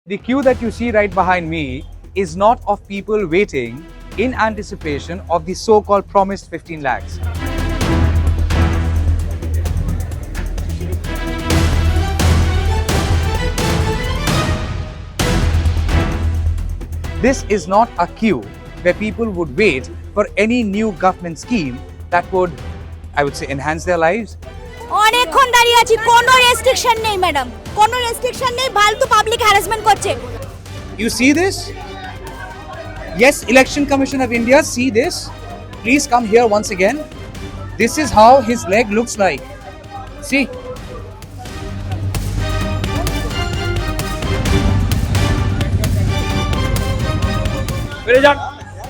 The queue that you see right behind me is not of people waiting in anticipation of the so-called promised 15 lakhs. This is not a queue where people would wait for any new government scheme that would, I would say, enhance their lives. অনেকক্ষণ দাঁড়িয়ে আছি, কোনো restriction নেই madam, কোনো restriction নেই, ফালতু public harassment করছে। You see this? Yes, Election Commission of India, see this? Please come here once again. This is how his leg looks like. See?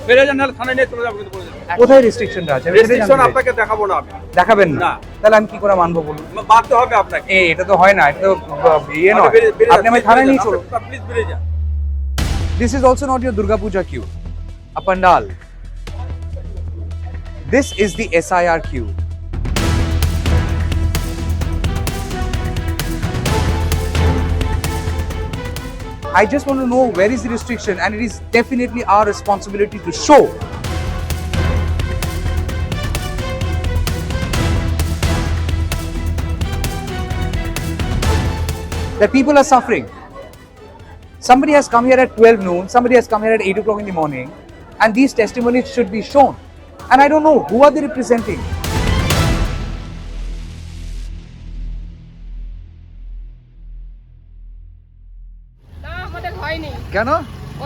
বেড়ে যান নাহলে থানায় নিয়ে চলে যাবো কিন্তু বলে দেবো। কোথায় রেস্ট্রিকশনটা আছে? রেস্ট্রিকশন আপনাকে দেখাবো না আমি। দেখাবেন না? না। তাহলে আমি কি করে মানবো বলুন? মারতে হবে আপনাকে। এটা তো হয় না, এটা তো ইয়ে নয়। আপনি আমায় থানায় নিয়ে চলুন। প্লিজ বেড়ে যান। This is also not your Durga Puja queue, a pandal. This is the SIR queue. I just want to know where is the restriction, and it is definitely our responsibility to show. That people are suffering. Somebody has come here at 12 noon, somebody has come here at 8 o'clock in the morning, and these testimonies should be shown. And I don't know, who are they representing? না আমাদের হয়নি। কেন?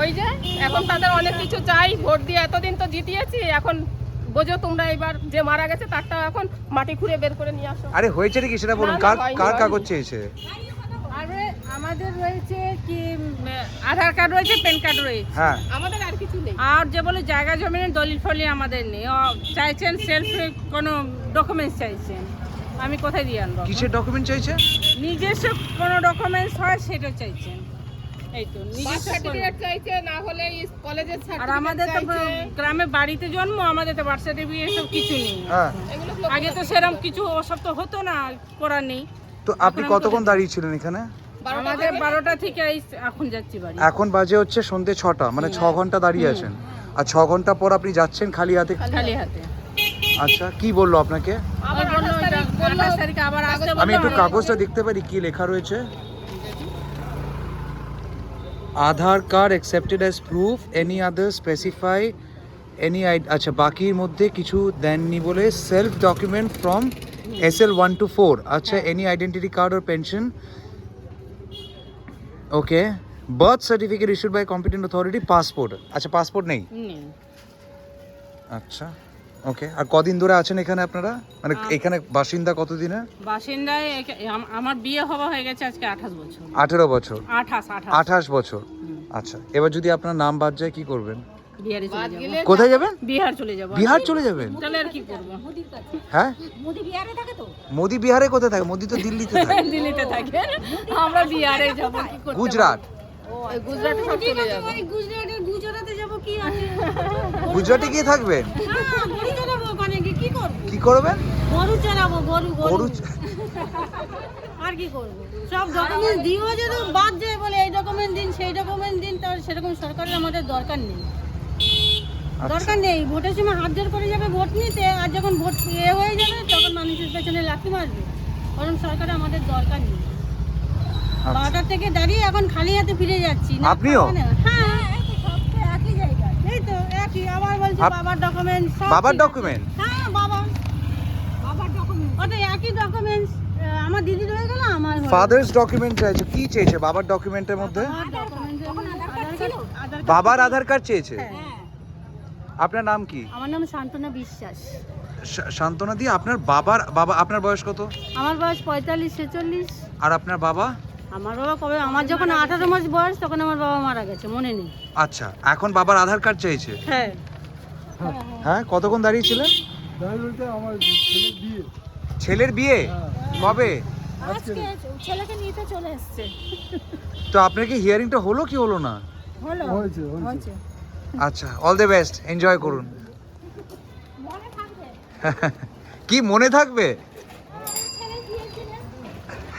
ওই যে এখন তাদের অনেক কিছু চাই, ভোট দিয়ে এতদিন তো জিতিয়েছি, এখন বোঝো তোমরা এবার যে মারা গেছে তারটা এখন মাটি খুঁড়ে বের করে নিয়ে আসো। আরে হয়েছে কি সেটা বলুন, না, কার হয়নি, কার হয়নি। কাগজ চেয়েছে? আরে আমাদের রয়েছে কি আধার কার্ড রয়েছে, প্যান কার্ড রয়েছে, হ্যাঁ। আমাদের আর কিছু নেই। আর যে বলে জায়গা জমিনের দলিল ফলি আমাদের নেই, চাইছেন সেলফ কোনো ডকুমেন্টস চাইছেন, আমি কোথায় দিয়ে আনবো? কিসের ডকুমেন্ট চাইছে? নিজস্ব কোনো ডকুমেন্টস হয় সেটা চাইছেন। এই তো নিজস্ব সার্টিফিকেট চাইছে, না হলে কলেজের সার্টিফিকেট। আর আমাদের তো গ্রামে বাড়িতে জন্ম, আমাদের তো বার্থ সার্টিফিকেট এসব কিছু নেই। হ্যাঁ। আগে তো সেরকম কিছু ওসব তো হতো না, করার নেই। তো আপনি কতক্ষণ দাঁড়িয়ে ছিলেন এখানে? আমাদের 12টা থেকে এখন যাচ্ছি বাড়ি। এখন বাজে হচ্ছে সন্ধ্যে 6টা, মানে 6 ঘন্টা দাঁড়িয়ে আছেন। আর 6 ঘন্টা পর আপনি যাচ্ছেন খালি হাতে? খালি হাতে। আচ্ছা, কি বললো আপনাকে? আবার বললো 28 তারিখে আবার আসতে বললো। আমি একটু কাগজটা দেখতে পারি কি লেখা রয়েছে? Aadhaar card accepted as proof, any other specify any. আচ্ছা, বাকির মধ্যে কিছু দেননি বলে self document from SL 1 to 4। আচ্ছা, any identity card or pension. Okay, birth certificate issued by competent authority, passport. আচ্ছা, পাসপোর্ট নেই? আচ্ছা, ওকে। আর কদিন ধরে আছেন এখানে আপনারা, মানে এখানে বাসিন্দা কতদিনের? বাসিন্দায় আমার বিয়ে হয়ে গেছে আজকে 28 বছর। 18 বছর? 28 বছর। আচ্ছা, এবার যদি আপনার নাম বাদ যায় কি করবেন? বিহারে চলে যাব। কোথায় যাবেন? বিহার চলে যাব। বিহার চলে যাবেন? তাহলে আর কি করব? হ্যাঁ, মোদি বিহারে থাকে তো? মোদি বিহারে কোথায় থাকে? মোদি তো দিল্লিতে থাকে। দিল্লিতে থাকে, আমরা বিহারে যাব। কি করতে? গুজরাট? গুজরাটে সব চলে যাব। গুজরাটে যাব, কি আছে? গুজরাটে গিয়ে থাকবেন? হ্যাঁ, গরু চড়াবো ওখানে গিয়ে, কি করব? কি করবেন? গরু চড়াবো, গরু। গরু? আর কি করব? সব ডকুমেন্ট দিও, যদি বাদ যায় বলে এই ডকুমেন্ট দিন সেই ডকুমেন্ট দিন, তার সেরকম সরকারের আমাদের দরকার নেই। দরকার নেই। ভোটের সময় হাত জোর করে যাবে ভোট নিতে, আর যখন ভোট হয়ে যাবে তখন মানুষের পেছনে লাথি মারবে। কারণ সরকারের আমাদের দরকার নেই। 12টা থেকে দাঁড়িয়ে এখন খালি হাতে ফিরে যাচ্ছি। আপনিও? হ্যাঁ, একই জায়গায়। এই তো একই। আবার বলছে বাবার ডকুমেন্ট। বাবার ডকুমেন্ট? হ্যাঁ, বাবার ডকুমেন্ট। ওটা একই ডকুমেন্টস। আমার দিদি রয়ে গেল, আমার ফাদার্স ডকুমেন্ট চাইছে। কি চেয়েছে বাবার ডকুমেন্টের মধ্যে? বাবার আধার কার্ড চেয়েছে? আপনার নাম কি? আমার নাম শান্তনা বিশ্বাস। শান্তনা দি, আপনার আপনার বয়স কত? আমার বয়স 45-46। আর আপনার বাবা? আমার বাবা কবে, আমার যখন 18 মাস বয়স তখন আমার বাবা মারা গেছে, মনে নেই। আচ্ছা, এখন বাবার আধার কার্ড চাইছে? হ্যাঁ। হ্যাঁ, কতক্ষণ দাঁড়িয়েছিলেন? আমার বিয়ে। ছেলের বিয়ে কবে? আজকে ছেলেকে নিতে চলে এসেছে। তো আপনার কি হিয়ারিংটা হলো কি হলো না? হলো, হয়েছে। আচ্ছা, অল দ্য বেস্ট, এনজয় করুন। কি মনে থাকবে?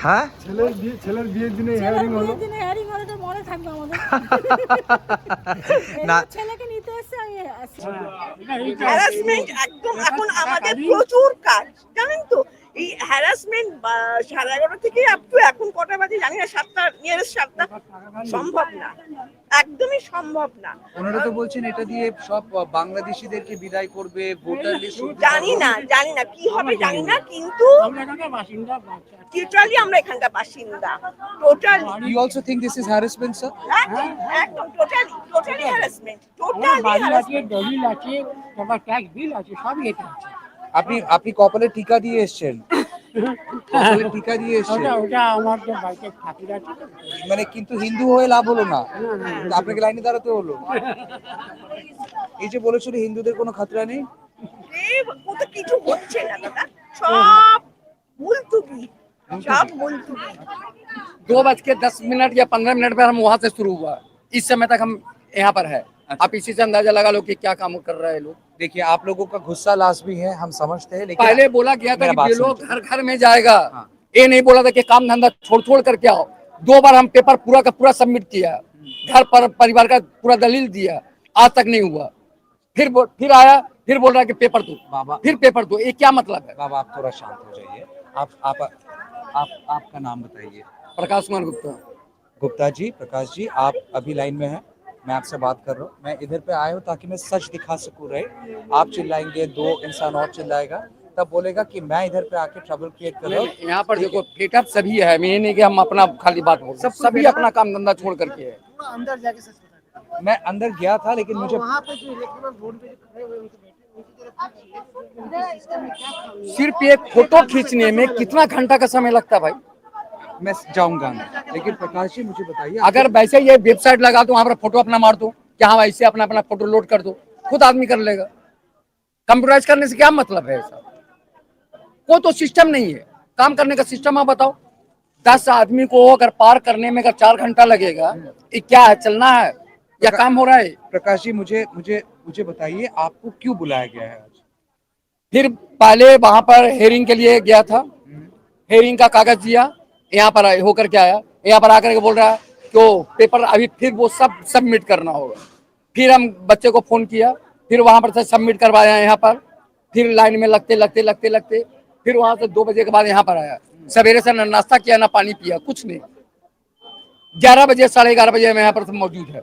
হ্যাঁ ছেলের বিয়ের দিনে হিয়ারিং হলো। দিনে হেয়ারিং হলে তো মনে থাকবে আমাদের। না ছেলেকে নিতে এসে আমি হ্যারাসমেন্ট একদম এখন আমাদের প্রচুর কাজ জানেন তো। এই হ্যারাসমেন্ট 11:30 থেকে আপ টু এখন কটা বাজে জানি না, 7টা, নিয়ারেস্ট 7টা, সম্ভব না, একদমই সম্ভব না। ওনারা তো বলছেন এটা দিয়ে সব বাংলাদেশিদেরকে বিদায় করবে, ভোটার লিস্ট জানি না কি হবে জানি না, কিন্তু টোটালি আমরা এখানকার বাসিন্দা, totally You also think this is harassment, sir? একদম টোটালি হ্যারাসমেন্ট, টোটালি হ্যারাসমেন্ট। দলিল আছে, তোমার ট্যাক্স বিল আছে, সবই এটা আছে। আপনি কপালে টিকা দিয়ে এসেছেন, কপালে টিকা দিয়ে এসেছেন, ওটা আমার যে বাড়িতে ঠাকুর আছে তো। মানে কিন্তু হিন্দু হয়ে লাভ হলো না, আপনাকে লাইনে দাঁড়াতে হলো। এই যে বলেছিল হিন্দুদের কোনো খাতরা নেই, ও তো কিছু হচ্ছে না দাদা, সব মুলতুবি, সব মুলতুবি। 2:10 या 15 पर हम वहाँ से शुरू हुआ, इस समय तक हम यहाँ पर है। आप इसी से अंदाजा लगा लो कि क्या काम कर रहे हैं लोग। देखिए आप लोगों का गुस्सा लाजमी है, हम समझते हैं, लेकिन पहले बोला गया था मेरा कि बात ये लोग सुनिए। घर घर में जाएगा, हाँ। ये नहीं बोला था कि काम धंधा छोड़ करके आओ। 2 बार हम पेपर पूरा का पूरा सबमिट किया, घर पर परिवार का पूरा दलील दिया, आज तक नहीं हुआ। फिर आया, फिर बोल रहा है कि पेपर दो, बाबा फिर पेपर दो, ये क्या मतलब है? बाबा आप थोड़ा शांत हो जाइए। आपका नाम बताइए। प्रकाश कुमार गुप्ता। गुप्ता जी, प्रकाश जी, आप अभी लाइन में हैं, मैं आपसे बात कर रहा हूँ। मैं इधर पे आया हूँ ताकि मैं सच दिखा सकूँ, रहे आप चिल्लाएंगे, 2 इंसान और चिल्लाएगा, तब बोलेगा कि मैं इधर पे आके ट्रबल क्रिएट कर रहा हूँ। यहाँ पर देखो फेटअप सभी है, ये नहीं कि हम अपना खाली बात बोल, सभी अपना काम धंधा छोड़ करके है। अंदर जाके सच बता, मैं अंदर गया था, लेकिन मुझे वहाँ पे जो इलेक्ट्रिकल बोर्ड पे खड़े हुए उनसे बैठे उनकी तरफ सिस्टम में क्या खामी? सिर्फ एक फोटो खींचने में कितना घंटा का समय लगता है भाई? मैं जाऊंगा नहीं। लेकिन प्रकाश जी मुझे बताइए, अगर वैसे ये वेबसाइट लगा दो, वहाँ पर फोटो अपना मार दो, क्या हाँ ऐसे अपना अपना फोटो लोड कर दो, खुद आदमी कर लेगा। कंप्यूटराइज करने से क्या मतलब है? ऐसा कोई तो सिस्टम नहीं है, काम करने का सिस्टम आप बताओ। 10 आदमी को अगर पार करने में अगर 4 घंटा लगेगा, ये क्या है, चलना है या काम हो रहा है? प्रकाश जी मुझे बताइए, आपको क्यों बुलाया गया है आज? फिर पहले वहां पर हेयरिंग के लिए गया था, हेयरिंग का कागज दिया, यहाँ पर होकर के आया, यहाँ पर आकर के बोल रहा है कि वो पेपर अभी फिर वो सब सबमिट करना होगा। फिर हम बच्चे को फोन किया, फिर वहां पर से सबमिट करवाया यहाँ पर, फिर लाइन में लगते फिर वहां से 2 बजे के बाद यहाँ पर आया। सवेरे से न नाश्ता किया, ना पानी पिया, कुछ नहीं। 11 बजे 11:30 बजे मैं यहाँ पर मौजूद है।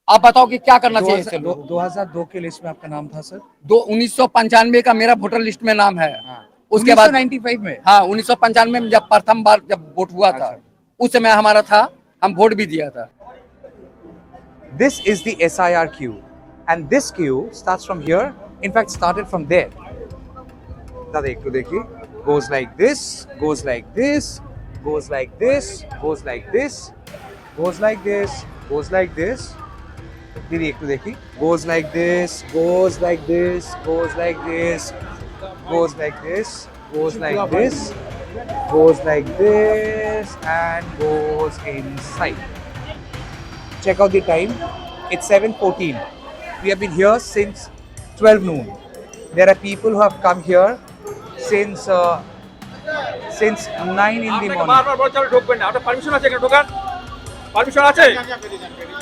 आप बताओ कि क्या करना चाहिए इसे लोग? 2002 के लिस्ट में आपका नाम था सर? 1995 का मेरा वोटर लिस्ट में नाम है। हाँ। उसके बाद 1995 में? हाँ 1995 में जब प्रथम बार जब वोट हुआ था, उस समय हमारा था, हम वोट भी दिया था। This is the SIR queue, and this queue starts from here. In fact, started from there. दादा एक तो देखिए, goes like this, goes like this, goes like this, goes like this, goes like this, goes like this. दीदी एक तो देखिए, goes like this, goes like this, goes like this, goes like this, goes like this, goes like this, and goes inside. Check out the time. It's 7:14. We have been here since 12 noon. There are people who have come here since 9 in the morning. বারবার বলছি আপনি ঢুকবেন না, আপনার permission আছে এখানে ঢোকার? Permission আছে?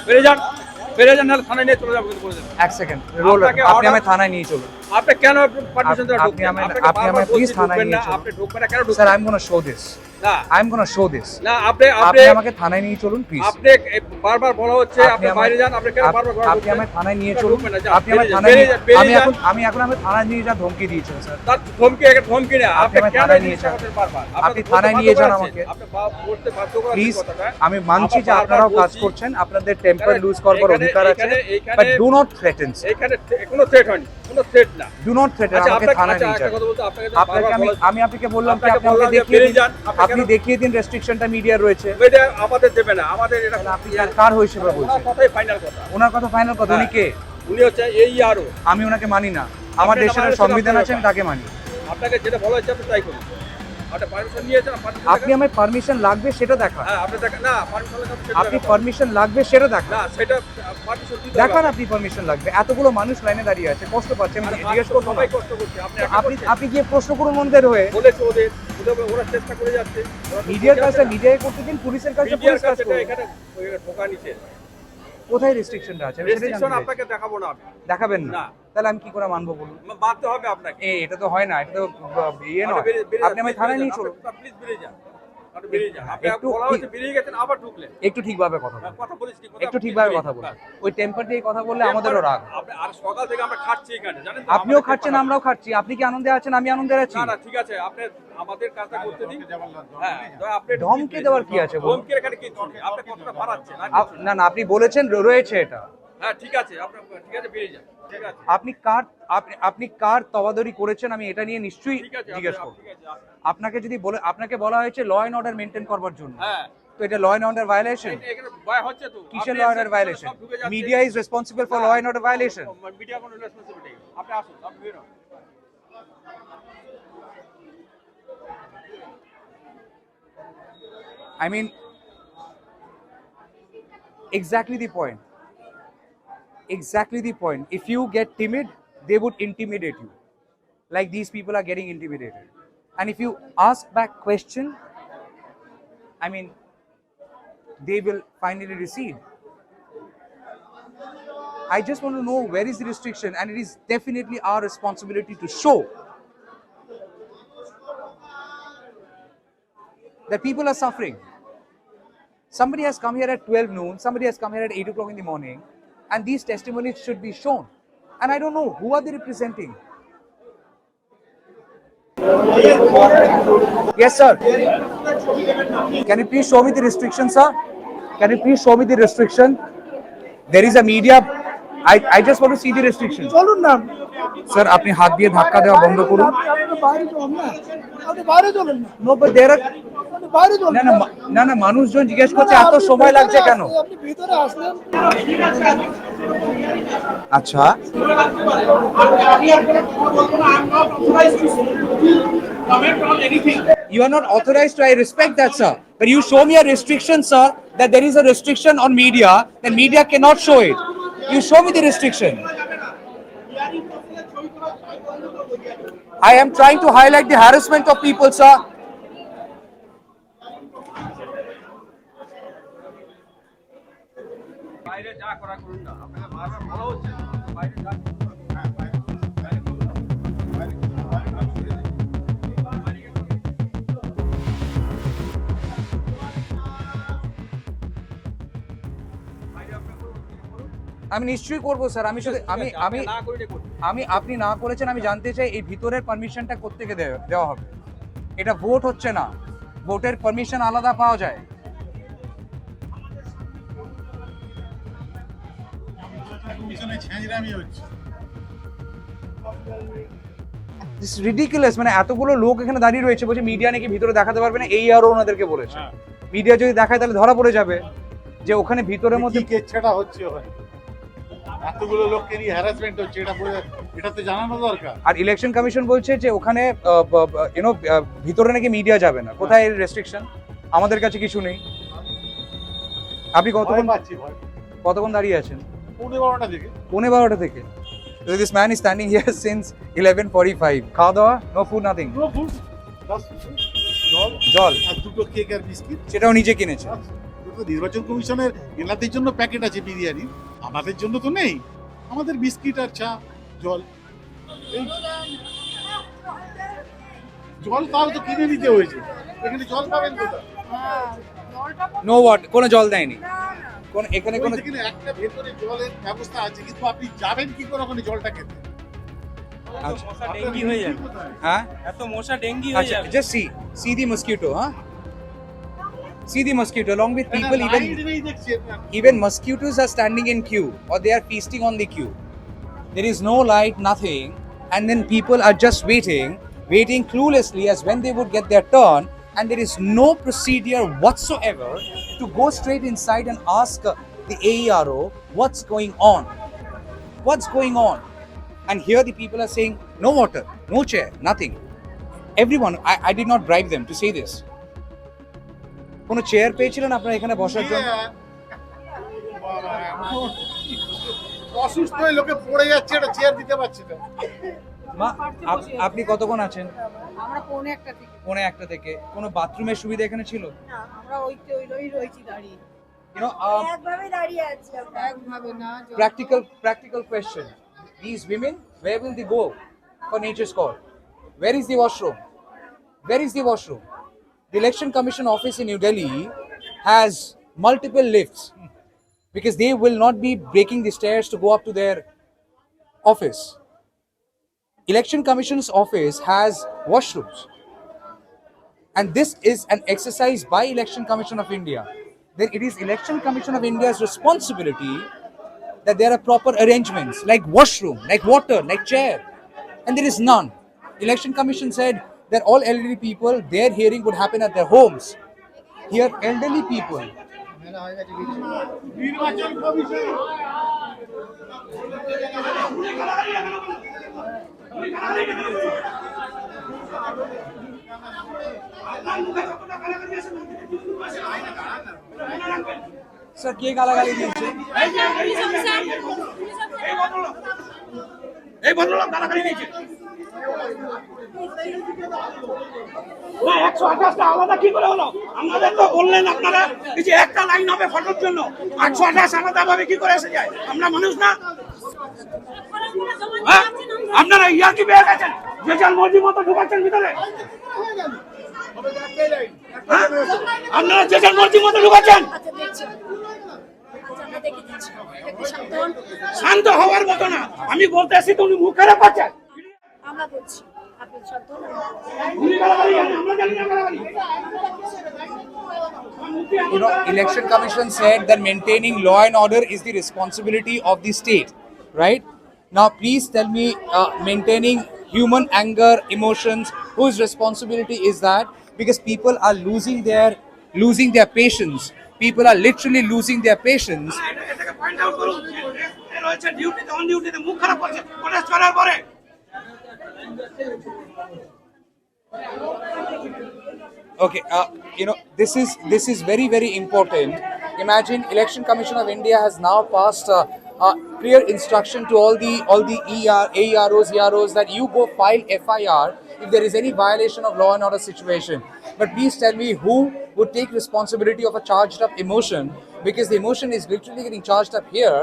বেরিয়ে যান, নাহলে থানায় নিয়ে চলে যাবো কিন্তু বলে দেন। एक सेकंड रोल আপনাকে আপনি order- हमें थाना नहीं चलो আপনি কেন পারমিশন দেওয়া আপনি ঢুকবেন? हमें আপনাকে আপনি বারবার हमें বলছি प्लीज थाना ঢুকবেন नहीं না, चलो আপনি ঢুকবেন না, কেন ঢুকবেন? Sir I am gonna show this না I am gonna show this না, আপনি আপনি আমাকে থানায় নিয়ে চলুন প্লিজ আপনি বারবার বলা হচ্ছে আপনি বাইরে যান, আপনি কেন বারবার ঘরে আপনি ঢুকবেন? আমায় থানায় নিয়ে আপনি চলুন ঢুকবেন না, যান, আপনি আমায় বেরিয়ে থানায় যান, নিয়ে- বেরিয়ে যান। আমি এখন আমায় থানায় নিয়ে যা ধমকি দিয়েছেন স্যার তার ধমকি একটা ধমকি না, আপনি আমায় কেন থানায় নিয়ে জিজ্ঞাসা যান। করছেন বারবার? আপনি তো থানায় বলতে নিয়ে যান বাধ্য আমাকে। করাচ্ছেন। আপনি বলতে বাধ্য করাচ্ছেন প্লিজ কথাটা। আমি মানছি যে আবার আপনারাও কাজ বলছি, করছেন আপনাদের টেম্পার লুজ করবার এখানে- অধিকার আছে এখানে- বাট ডু নট থ্রেটেন এখানে কোনো থ্রেট হয়নি, কোনো থ্রেট না। ডু নট থ্রেটেন আচ্ছা, আমাকে থানায় নিয়ে একটা যান কথা বলতে আপনাকে আপনাকে বারবার বলা- আমি আপনাকে বললাম কি আপনাকে আপনি আমাকে বললাম যে দেখিয়ে বেরিয়ে দিন যান, আপনি আপনি কেন- দেখিয়ে দিন রেস্ট্রিকশনটা মিডিয়ার রয়েছে এটা আমাদের দেবে না, আমাদের এটা আপনি কার হিসেবে ওনার বলছেন কথাই ফাইনাল কথা। ওনার কথা ফাইনাল কথা উনি কে উনি হচ্ছে এই আরো, আমি ওনাকে মানি না আমার আপনি দেশের আমাদের সংবিধান সাথে আছে আমি তাকে মানি আপনাকে যেটা বলা হচ্ছে আপনি তাই করুন। আপনি পারমিশন নিয়েছেন, আপনি আমার পারমিশন লাগবে সেটা দেখা, হ্যাঁ আপনি দেখেন না পারমিশন লাগবে সেটা আপনি দেখাবো। পারমিশন লাগবে সেটা দেখা, না সেটা পারমিশন দিতে হবে। দেখান আপনি পারমিশন লাগবে। এতগুলো মানুষ লাইনে দাঁড়িয়ে আছে, কষ্ট পাচ্ছে, আমি আরে জিজ্ঞেস করবো না? সবাই কষ্ট করছে, আপনি একা আপনি করছেন। আপনি গিয়ে প্রশ্ন করুন ওদের হয়ে। বলেছে ওরা চেষ্টা করে যাচ্ছে। ওরা তো মিডিয়ার ঠিক আছে কাজটা না। মিডিয়ায় করতে দিন, পুলিশের কাজটা মিডিয়ার পুলিশ কাজ কাছে করুন। এখানে ঢোকা নিচে। কোথায় রেস্ট্রিকশনটা আছে আমি সেটাই রেস্ট্রিকশন জানতে চাই। আপনাকে দেখাবো না আমি। দেখাবেন না? না। তাহলে আমি কি করে মানবো বলুন? মানতে হবে আপনাকে। এটা তো হয় না, এটা তো ইয়ে নয়। আপনি আমায় থানায় নিয়ে চলুন। প্লিজ বেরিয়ে যান। আপনি বেরিয়ে যান। আপনি একটু বলা হয়েছে বেরিয়ে গেছেন আবার ঢুকলেন। একটু ঠিকভাবে কথা বলুন, কথা বলিস কি কথা? একটু ঠিকভাবে কথা বলুন। ওই টেম্পার দিয়ে কথা বললে আমাদেরও রাগ। আপনি আর সকাল থেকে আমরা খাচ্ছি এখানে জানেন তো? আপনিও আমাদের খাচ্ছেন, পেপার- আমরাও খাচ্ছি। আপনি কি আনন্দে আছেন? আমি আনন্দে আছি। না না ঠিক আছে, আপনি আমাদের কাজটা করতে দিন। হ্যাঁ, তো আপনি ধমকি দেওয়ার কি আছে বলুন? ধমকির এখানে কি চলছে? আপনি কতটা বাড়াচ্ছেন? আর না না, আপনি বলেছেন রয়েছে এটা। হ্যাঁ ঠিক আছে, আপনি ঠিক আছে বেরিয়ে যান। ঠিক আছে। আপনি কার তবাদরি করেছেন আমি এটা নিয়ে নিশ্চয়ই ঠিক আছে জিজ্ঞেস আপনি- করব। ঠিক আছে আসুন। আপনাকে বলা হয়েছে ল এন্ড অর্ডার মেইনটেইন করবার জন্য, হ্যাঁ তো এটা ল এন্ড অর্ডার ভায়োলেশন। এখানে ভয় হচ্ছে তো। কিসের আপনি ল এন্ড অর্ডার এসে ভায়োলেশন? সব ঢুকে যাচ্ছে। Media is responsible for law and order violation. Media কোনো রেসপন্সিবিলিটি। আপনি আসুন, আপনি বেরোন। I mean, exactly the point. Exactly the point. If you get timid, they would intimidate you. Like these people are getting intimidated. And if you ask back question, I mean, they will finally recede. I just want to know where is the restriction, and it is definitely our responsibility to show that people are suffering. Somebody has come here at 12 noon, somebody has come here at 8 o'clock in the morning, and these testimonies should be shown. And I don't know who are they representing. Yes, sir. Can you please show me the restriction, sir? Can you please show me the restriction? There is a media. I just want to see the restriction. চলুন না Sir, আপনি হাত দিয়ে ধাক্কা দেওয়া বন্ধ করুন। আপনি বাইরে চলুন না, আপনি বাইরে চলুন না, No, but there are আপনি বাইরে চলুন না না মানুষজন জিজ্ঞেস করছে এত সময় লাগছে কেন? আপনি ভিতরে আসলেন। আচ্ছা, you are not authorized to. I respect that, sir. But you show me a restriction, sir, that there is a restriction on media, then media cannot show it. You show me the restriction. I am trying to highlight the harassment of people, sir. বাইরে যা করা করুন না, আপনাকে বারবার বলা হচ্ছে বাইরে যা। আমি নিশ্চয়ই করবো স্যার। আমি শুধু আমি না করিলে করুন। আপনি না করেছেন, আমি জানতে চাই এই ভিতরের পারমিশনটা কোত্থেকে দেওয়া হবে। এটা ভোট হচ্ছে না, ভোটের পারমিশন আলাদা পাওয়া যায়। দিস রিডিকুলাস, মানে এতগুলো লোক এখানে দাঁড়িয়ে রয়েছে, বলছে মিডিয়া নাকি ভিতরে দেখাতে পারবে না, এই আরও ওনাদেরকে বলেছে। মিডিয়া যদি দেখায় তাহলে ধরা পড়ে যাবে যে ওখানে ভিতরের মধ্যে। কি কেচ্ছাটা হচ্ছে ওখানে, এতগুলো লোককে নিয়ে হ্যারাসমেন্ট হচ্ছে, এটা তো জানানো দরকার। আর ইলেকশন কমিশন বলছে যে ওখানে ভিতরে নাকি মিডিয়া যাবে না। কোথায় রেস্ট্রিকশন? আমাদের কাছে কিছু নেই। আপনি কতক্ষণ দাঁড়িয়ে আছেন? 12টা থেকে। 12:15 থেকে। So this man is standing here since 11:45. খাওয়া দাওয়া? No food, nothing. No food, জল জল আর দুটো কেক আর বিস্কিট। সেটাও নিজে কিনেছে। তো নির্বাচন কমিশনের এনাদের জন্য প্যাকেট আছে বিরিয়ানি, আমাদের জন্য তো নেই। আমাদের বিস্কিট আর চা, জল, এই জল তাও তো কিনে নিতে হয়েছে। এখানে জল পাবেন কোথায়? নো ওয়াট, কোনো জল দেয়নি। কোন এখানে কোনো ওই যেখানে একটা ভেতরে জলের ব্যবস্থা আছে, কিন্তু আপনি যাবেন কি করে ওখানে জলটা খেতে? আচ্ছা, ডেঙ্গি হয়ে যাবে। হ্যাঁ এত মশা ডেঙ্গি হয়ে আচ্ছা, যাবে। just see the mosquito, huh? See the mosquito along with people, even mosquitoes are standing in queue or they are feasting on the queue. There is no light, nothing, and then people are just waiting cluelessly as when they would get their turn, and there is no procedure whatsoever to go straight inside and ask the AERO what's going on. What's going on? And here the people are saying no water, no chair, nothing. Everyone, I did not bribe them to say this. কোনো chair পেয়েছিলেন আপনারা এখানে বসার জন্য? অসুস্থ হয়ে লোকে পড়ে যাচ্ছে, একটা চেয়ার দিতে পারছে না। মা, আপনি কতক্ষণ আছেন? আমরা পৌনে একটা থেকে পৌনে একটা থেকে। কোনো বাথরুমের সুবিধা এখানে ছিল? আমরা ওই রয়েছি দাঁড়িয়ে You know, একভাবে দাঁড়িয়ে আছি আমরা একভাবে না practical question. These women, where will they go for nature's call? Where is the washroom? Where is the washroom? The Election Commission office in New Delhi has multiple lifts because they will not be breaking the stairs to go up to their office. Election Commission's office has washrooms. And this is an exercise by Election Commission of India. Then it is Election Commission of India's responsibility that there are proper arrangements like washroom, like water, like chair. And there is none. Election Commission said that all elderly people, their hearing would happen at their homes. Here, elderly people. নির্বাচন commission Sir, কে গালাগালি দিয়েছে? এই ভদ্রলোক গালাগালি দিয়েছে। না, 128টা আলাদা কি করে হলো? আমাদের তো বললেন আপনারা এই যে একটা লাইন হবে ফটোর জন্য, 128 আলাদা ভাবে কি করে এসে যায়? আমরা মানুষ না? হ্যাঁ? আপনারা ইয়ার কি পেয়ে গেছেন? যে যার মর্জি মতো ঢুকাচ্ছেন ভিতরে। হ্যাঁ? আপনারা যে যার মর্জি মতো ঢুকাচ্ছেন। শান্ত হওয়ার মতো না, আমি বলতে আসি তুমি মুখ খারাপ পাচ্ছেন। আমরা বলছি আপনি শান্ত হন উনি গালাগালি জানেন, আমরা জানি না গালাগালি। You know, Election Commission said that maintaining law and order is the responsibility of the state, right? Now, please tell me, maintaining human anger, emotions, whose responsibility is that? Because people are losing their patience. People are literally losing their patience. এটাকে point out করুন। এ রয়েছে ডিউটিতে, on ডিউটিতে মুখ খারাপ করছে protest করার পরে। Okay, you know, this is very important. Imagine Election Commission of India has now passed clear instruction to all the AEROs, EROs that you go file FIR if there is any violation of law and order situation. But please tell me who would take responsibility of a charged up emotion, because the emotion is literally getting charged up here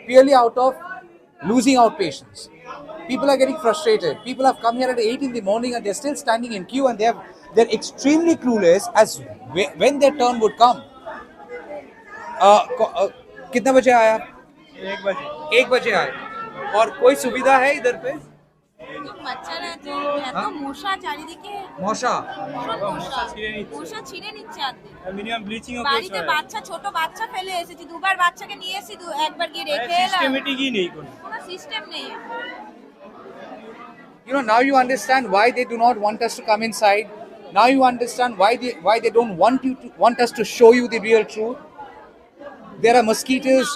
purely out of losing out patience. People are getting frustrated. People have come here at 8 in the morning and they're still standing in queue and they're extremely clueless as when their turn would come. कितना बजे आया? 1 बजे आए। और कोई सुविधा है इधर पे? বাচ্চারা যে এত মশা চারিদিকে মশা মশা ছিঁড়ে নিচ্ছে আদে মিনিমাম ব্লিচিং ও বাড়িতে বাচ্চা ছোট বাচ্চা ফেলে এসেছি দুবার বাচ্চাকে নিয়ে এসেছি একবার গিয়ে রেখে এলাম সিস্টেমেটিকই নেই কোনো সিস্টেম নেই You know, now you understand why they do not want us to come inside. Now you understand why they don't want us to show you the real truth. There are mosquitoes.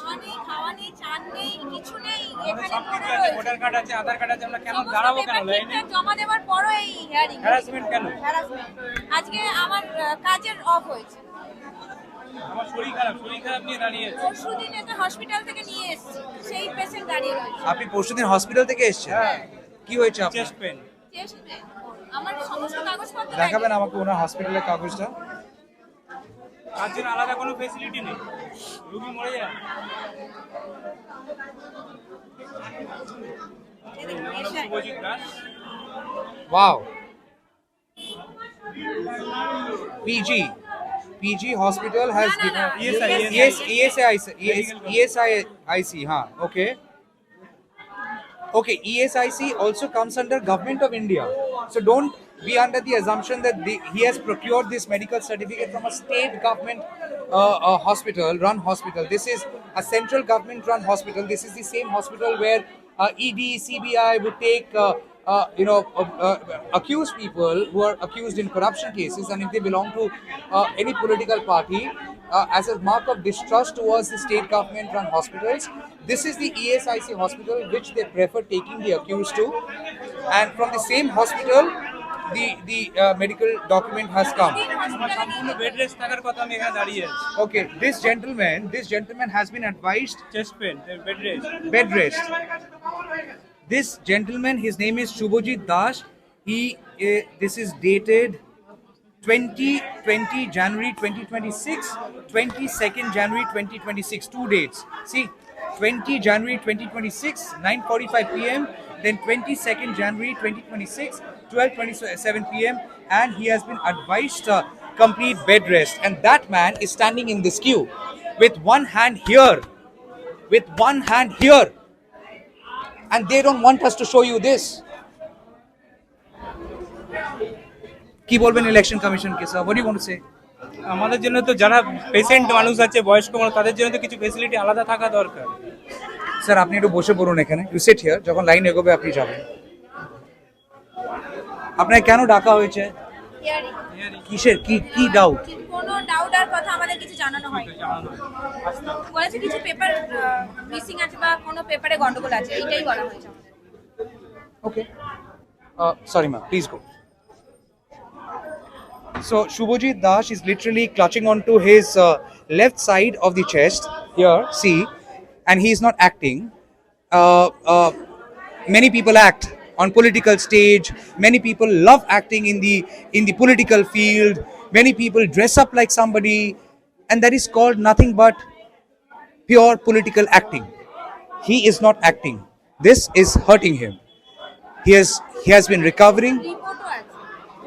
খাওয়া নেই চান নেই কিছু নেই এখানে সবকিছু আছে, voter card আছে, আধার কার্ড আছে, আমরা কেন দাঁড়াবো কেন লাইনে? জমা দেওয়ার পরও এই হিয়ারিং হ্যারাসমেন্ট কেন? আজকে আমার কাজের অফ হয়েছে আমার শরীর খারাপ নিয়ে দাঁড়িয়ে আছে। পরশুদিন এতে হসপিটাল থেকে নিয়ে এসেছি সেই পেশেন্ট দাঁড়িয়ে রয়েছে আপনি পরশুদিন হসপিটাল থেকে এসেছেন? কি হয়েছে আপনার? Chest pain. চেস্ট পেন আমার সমস্ত কাগজপত্র দেখাবেন আমাকে ওনার হসপিটালের কাগজটা। তার জন্য আলাদা কোনো ফেসিলিটি নেই, রোগী মরে যায়। Subhajit Das. Wow. PG hospital has given ESIC, huh? Okay, ESIC also comes under Government of India. So don't be under the assumption that he has procured this medical certificate from a state government run hospital. This is a central government run hospital. This is the same hospital where ED, CBI would take accused people who are accused in corruption cases, and if they belong to any political party, as a mark of distrust towards the state government run hospitals, this is the ESIC hospital which they prefer taking the accused to. And from the same hospital, the medical document has come. Bed rest থাকার কথা আমি এখানে দাঁড়িয়ে আছি Okay, this gentleman has been advised chest pain bed rest bed rest. This gentleman, his name is Shubhajit Das. This is dated 20 January 2026, 22nd January 2026, 2 dates. See, 20 January 2026, 9:45 p.m. Then 22nd January 2026, 12:27 p.m. And he has been advised complete bed rest. And that man is standing in this queue with one hand here, and they don't want us to show you this. কি বলবেন election commission K sir? What do you want to say? আমাদের জন্য তো যারা patient মানুষ আছে বয়স্ক মানুষ তাদের জন্য তো কিছু ফেসিলিটি আলাদা থাকা দরকার স্যার আপনি একটু বসে পড়ুন এখানে, ইউ সিট হিয়ার, যখন লাইন এগোবে আপনি যাবেন। আপনাকে কেন ডাকা হয়েছে? কিসের কি ডাউট? কোনো ডাউট আর কথা আমাদের কিছু জানানো হয়নি। বলেছে কিছু পেপার মিসিং আছে বা কোনো পেপারে গন্ডগোল আছে, এইটাই বলা হয়েছে আমাদের। Okay. Sorry ma'am, please go. So Shubhajit Das is literally clutching onto his left side of the chest here, see, and he is not acting. Many people act on political stage. Many people love acting in the political field. Many people dress up like somebody, and that is called nothing but pure political acting. He is not acting. This is hurting him. He has been recovering. রিপোর্টও আছে,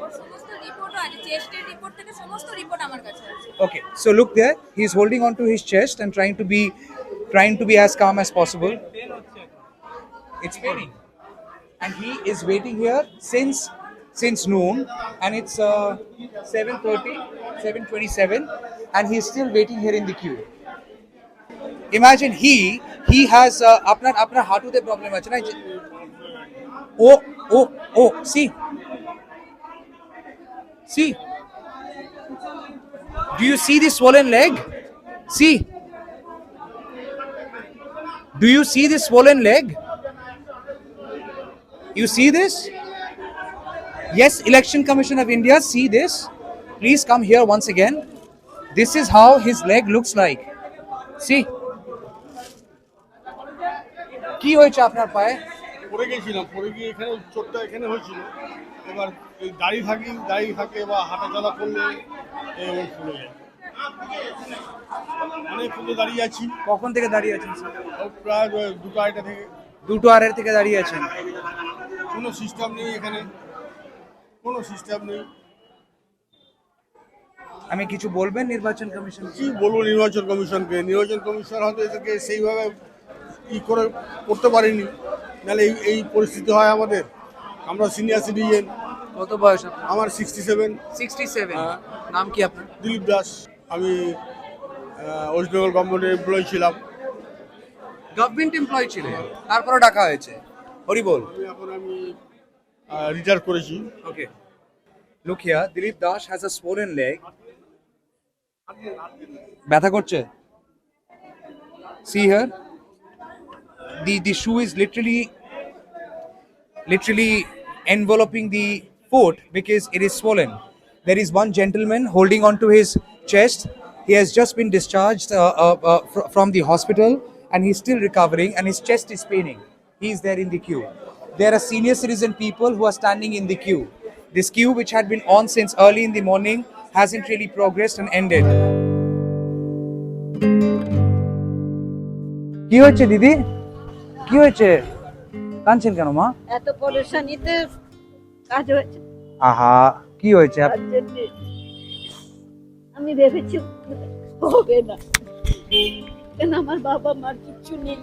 ওর সমস্ত রিপোর্টও আছে, চেস্টের report থেকে সমস্ত report আমার কাছে আছে। Okay, so look there. He is holding on to his chest and trying to be as calm as possible. It's paining, and he is waiting here since noon, and it's 7:30, 7:27, and he is still waiting here in the queue. Imagine he has আপনার হাঁটুতে problem আছে না? Oh, see. Do you see this swollen leg? See. Do you see this swollen leg? You see this? Yes, Election Commission of India, see this? Please come here once again. This is how his leg looks like. See. কি হয়েছে আপনার পায়ে? পড়ে গেছিলাম, পড়ে গিয়ে এখানে চোটটা এখানে হয়েছিল। এবার দাঁড়িয়ে থাকে বা হাঁটা চলা করলে এবার ফুলে যায়। অনেকক্ষণ দাঁড়িয়ে আছি। কখন থেকে দাঁড়িয়ে আছেন স্যার? প্রায় 2:30 থেকে। 2:30 থেকে দাঁড়িয়ে আছেন। কোনো সিস্টেম নেই এখানে, কোনো সিস্টেম নেই। আমি কিছু বলবেন নির্বাচন কমিশন? কি বলবো নির্বাচন কমিশনকে? নির্বাচন কমিশন হয়তো এদেরকে সেইভাবে করতে পারিনি, নাহলে এই পরিস্থিতি হয় আমাদের। আমরা সিনিয়র সিটিজেন। কত বয়স আপনার? আমার 67। 67। নাম কি আপনার? দিলীপ দাস। আমি ওয়েস্ট বেঙ্গল গভর্নমেন্টের এমপ্লয়ি ছিলাম। গভর্নমেন্ট এমপ্লয়ি ছিলেন, তারপরে ডাকা হয়েছে? হরি বল। এখন আমি রিটায়ার করেছি। Okay, look here, Dilip Das has a swollen leg. ব্যথা করছে? See here, the shoe is literally enveloping the foot because it is swollen. There is one gentleman holding on to his chest. He has just been discharged from the hospital, and he's still recovering, and his chest is paining. He is there in the queue. There are senior citizen people who are standing in the queue. This queue, which had been on since early in the morning, hasn't really progressed and ended. কি হয়েছে দিদি? কি হয়েছে? কাঁদছেন কেন মা? এত পরেশানিতে কাজ হয়েছে। আহা, কি হয়েছে? আমি ভেবেছি হবে না, কেন আমার বাবা মার কিচ্ছু নেই।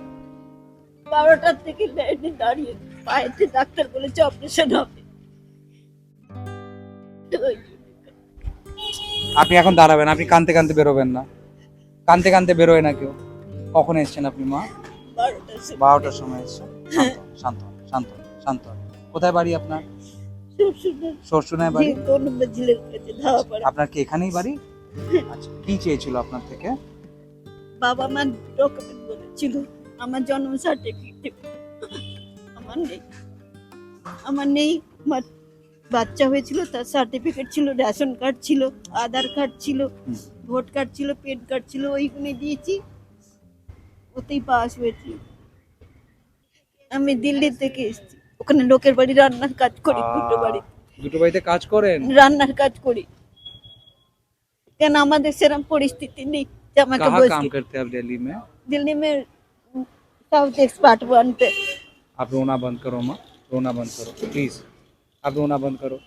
12টার থেকে লাইনে দাঁড়িয়ে, পায়েতে ডাক্তার বলেছে অপারেশন হবে। আপনি এখন দাঁড়াবেন, আপনি কাঁদতে কাঁদতে বেরোবেন না, কাঁদতে কাঁদতে বেরোয় না কেউ। কখন এসছেন আপনি মা? 12টার সময় এসছেন। শান্ত শান্ত শান্ত। কোথায় বাড়ি আপনার? শ্বশুরনায় বাড়ি। আপনার কি এখানেই বাড়ি? আচ্ছা, কি চেয়েছিল আপনার থেকে? বাবা মার ডকুমেন্ট বলেছিল, আমার জন্ম সার্টিফিকেট আমার নেই, আমার বাচ্চা হয়েছিল তার সার্টিফিকেট ছিল, রেশন কার্ড ছিল, আধার কার্ড ছিল, ভোট কার্ড ছিল, পেন কার্ড ছিল, ওইগুলো দিয়েছি, ওতেই পাস হয়েছি। আমি দিল্লি থেকে এসেছি, ওখানে লোকের বাড়ি রান্নার কাজ করি, দুটো বাড়িতে কাজ করেন? রান্নার কাজ করি। কেন আমাদের সেরকম পরিস্থিতি নেই যে আমাকে कहाँ বসে काम करते हैं आप दिल्ली में? दिल्ली में साउथ एक्सपर्ट वन पे। आप रोना बंद करो माँ, रोना बंद करो प्लीज, आप रोना बंद करो।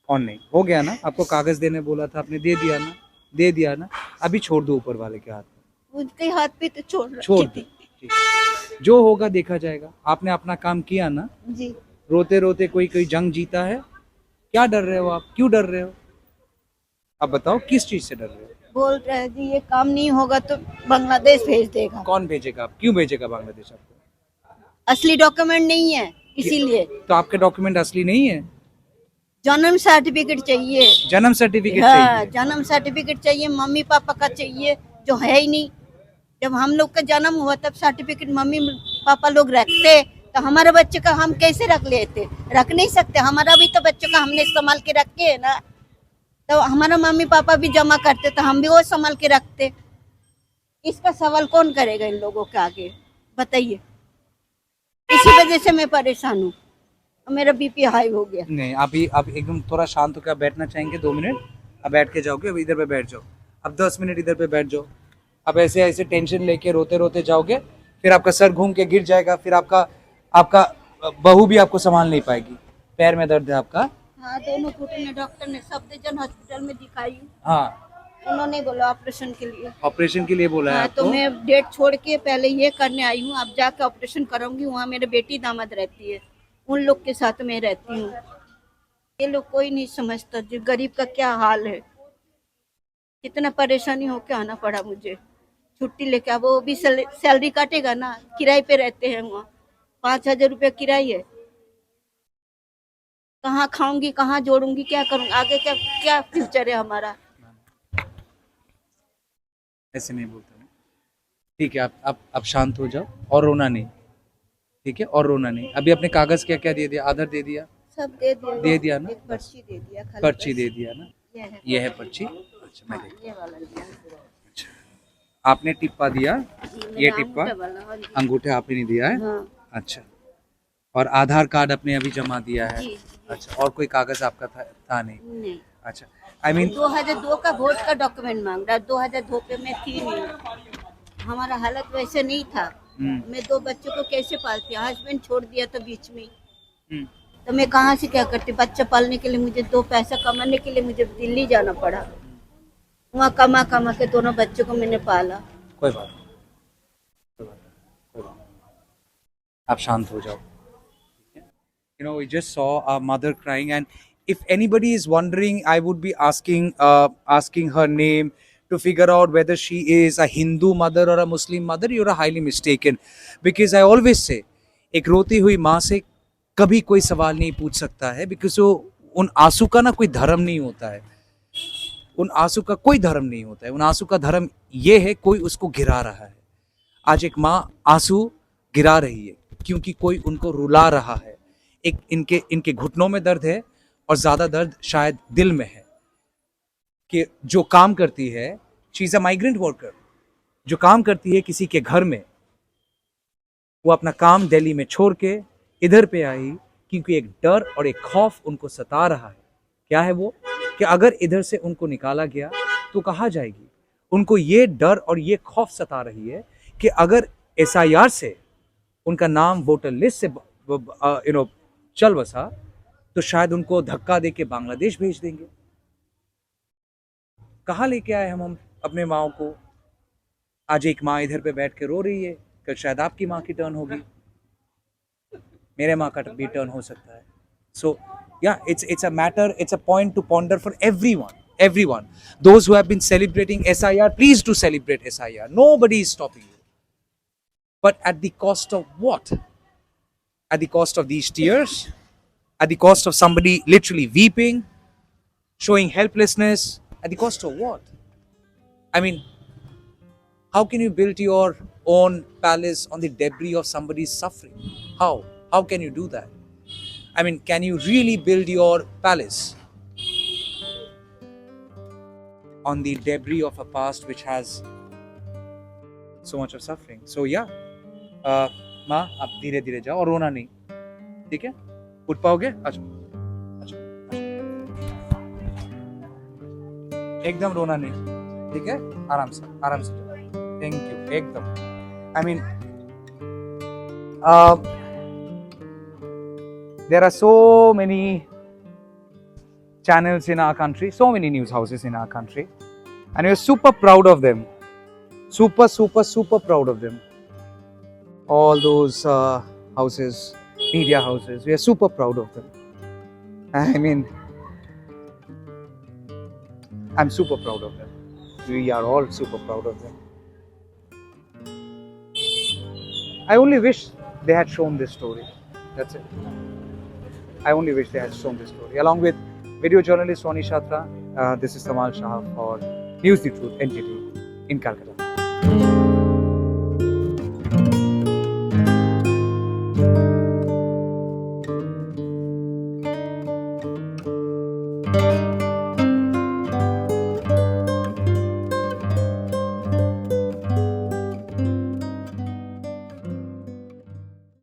और नहीं हो गया ना, आपको कागज देने बोला था, आपने दे दिया ना, दे दिया ना, अभी छोड़ दो ऊपर वाले के हाथ में, उसके हाथ पे तो छोड़ छोड़ रखी दो, थी। ठीक है। जो होगा देखा जाएगा। आपने अपना काम किया ना, जी रोते रोते कोई कोई जंग जीता है? क्या डर रहे हो आप, क्यों डर रहे हो? अब बताओ किस चीज से डर रहे हो? बोल रहे हैं जी ये काम नहीं होगा तो बांग्लादेश भेज देगा। कौन भेजेगा? आप क्यों भेजेगा बांग्लादेश आपको? असली डॉक्यूमेंट नहीं है इसीलिए। तो आपके डॉक्यूमेंट असली नहीं है? जन्म सर्टिफिकेट चाहिए। जन्म सर्टिफिकेट हाँ, चाहिए। जन्म सर्टिफिकेट चाहिए, मम्मी पापा का चाहिए, जो है ही नहीं। जब हम लोग का जन्म हुआ तब सर्टिफिकेट मम्मी पापा लोग रखते, तो हमारे बच्चे का हम कैसे रख लेते? रख नहीं सकते। हमारा भी तो बच्चों का हमने संभाल के रखे है ना, तो हमारा मम्मी पापा भी जमा करते तो हम भी वो संभाल के रखते। इसका सवाल कौन करेगा इन लोगों के आगे, बताइए। इसी वजह से मैं परेशान हूँ, मेरा बीपी हाई हो गया। नहीं, आप एकदम थोड़ा शांत होकर आप बैठना चाहेंगे 2 मिनट? अब बैठ के जाओगे, अब इधर पे बैठ जाओ, अब 10 मिनट इधर पे बैठ जाओ। अब ऐसे ऐसे टेंशन लेके रोते रोते जाओगे, फिर आपका सर घूम के गिर जाएगा, फिर आपका बहू भी आपको संभाल नहीं पाएगी। पैर में दर्द है आपका? हाँ, दोनों घुटने डॉक्टर ने सफदरजंग हॉस्पिटल में दिखाई, हाँ, उन्होंने बोला ऑपरेशन के लिए। ऑपरेशन के लिए बोला है हाँ, तो आपको? मैं डेट छोड़ के पहले ये करने आई हूँ, अब जाके ऑपरेशन कराऊंगी। वहाँ मेरे बेटी दामाद रहती है, उन लोग के साथ मैं रहती हूँ। ये लोग कोई नहीं समझता जो गरीब का क्या हाल है। कितना परेशानी होके आना पड़ा मुझे छुट्टी लेके। अब वो भी सैलरी काटेगा ना, किराए पे रहते हैं वहाँ, 5,000 रुपया किराए है। कहाँ खाऊंगी, कहाँ जोड़ूंगी, क्या करूँगी आगे, क्या क्या फ्यूचर है हमारा? ऐसे नहीं बोलते मैं। ठीक है, आप शांत हो जाओ और रोना नहीं, ठीक है? और रोना नहीं। अभी अपने कागज क्या क्या दे दिया? आधार दे दिया? सब दे दिया। दे दिया ना? एक पर्ची दे दिया, खाली पर्ची दे दिया ना? ये है, ये है पर्ची। अच्छा, मैं देख, ये वाला लिया। आपने टिप्पा दिया, ये टिप्पा, अंगूठा वाला, हाँ जी। अंगूठे आपने नहीं दिया है? हाँ अच्छा, और आधार कार्ड आपने अभी जमा दिया है? जी, अच्छा, और कोई कागज आपका था नहीं? नहीं। अच्छा, आई मीन 2002 का वोट का डॉक्यूमेंट मांग रहा है। 2002 पे मैं थी नहीं, हमारा हालत वैसे नहीं था। मैं 2 बच्चों को कैसे पालती? हस्बैंड छोड़ दिया था बीच में, तो मैं कहाँ से क्या करती? बच्चा पालने के लिए मुझे 2 पैसा कमाने के लिए मुझे दिल्ली जाना पड़ा। वहाँ कमा कमा के दोनों बच्चों को मैंने पाला। कोई बात नहीं, कोई बात नहीं, कोई बात नहीं। आप शांत हो जाओ। You know, we just saw our mother crying, and if anybody is wondering, I would be asking her name to figure out whether she is a Hindu mother or a Muslim mother. You're highly mistaken, because I always say, एक रोती हुई माँ से कभी कोई सवाल नहीं पूछ सकता है, because वो उन आंसू का ना कोई धर्म नहीं होता है। उन आंसू का कोई धर्म नहीं होता है। उन आंसू का धर्म ये है कोई उसको गिरा रहा है। आज एक माँ आंसू गिरा रही है क्योंकि कोई उनको रुला रहा है। एक इनके घुटनों में दर्द है, और ज़्यादा दर्द शायद दिल में है कि जो काम करती है, she is a migrant worker, जो काम करती है किसी के घर में, वो अपना काम दिल्ली में छोड़ के इधर पे आई क्योंकि एक डर और एक खौफ उनको सता रहा है। क्या है वो? कि अगर इधर से उनको निकाला गया तो कहाँ जाएगी? उनको ये डर और ये खौफ सता रही है कि अगर SIR से उनका नाम वोटर लिस्ट से चल बसा तो शायद उनको धक्का दे के बांग्लादेश भेज देंगे। कहाँ लेके आए हम अपने माओ को? आज एक माँ इधर पे बैठ के रो रही है, कल शायद आपकी माँ की टर्न होगी, मेरे माँ का भी टर्न हो सकता है। So yeah, it's a matter, it's a point to ponder for everyone. Those who have been celebrating SIR, please do celebrate SIR. Nobody is stopping you. But at the cost of what? At the cost of these tears? At the cost of somebody literally weeping, showing helplessness? At the cost of what? I mean, how can you build your own palace on the debris of somebody's suffering? How can you do that? I mean, can you really build your palace on the debris of a past which has so much of suffering? So yeah, माँ आप धीरे धीरे जाओ और रोना नहीं, ठीक है? उठ पाओगे? अच्छा, अच्छा, एकदम रोना नहीं, ठीक है? आराम से जाओ. Thank you, एकदम. I mean, there are so many channels in our country, so many news houses in our country, and we are super proud of them. Super proud of them. All those houses, media houses, we are super proud of them. I mean, I'm super proud of them. We are all super proud of them. I only wish they had shown this story. That's it. I only wish they had shown this story. Along with video journalist Soni Shatra, this is Tamal Shah for News the Truth NTT in Calcutta.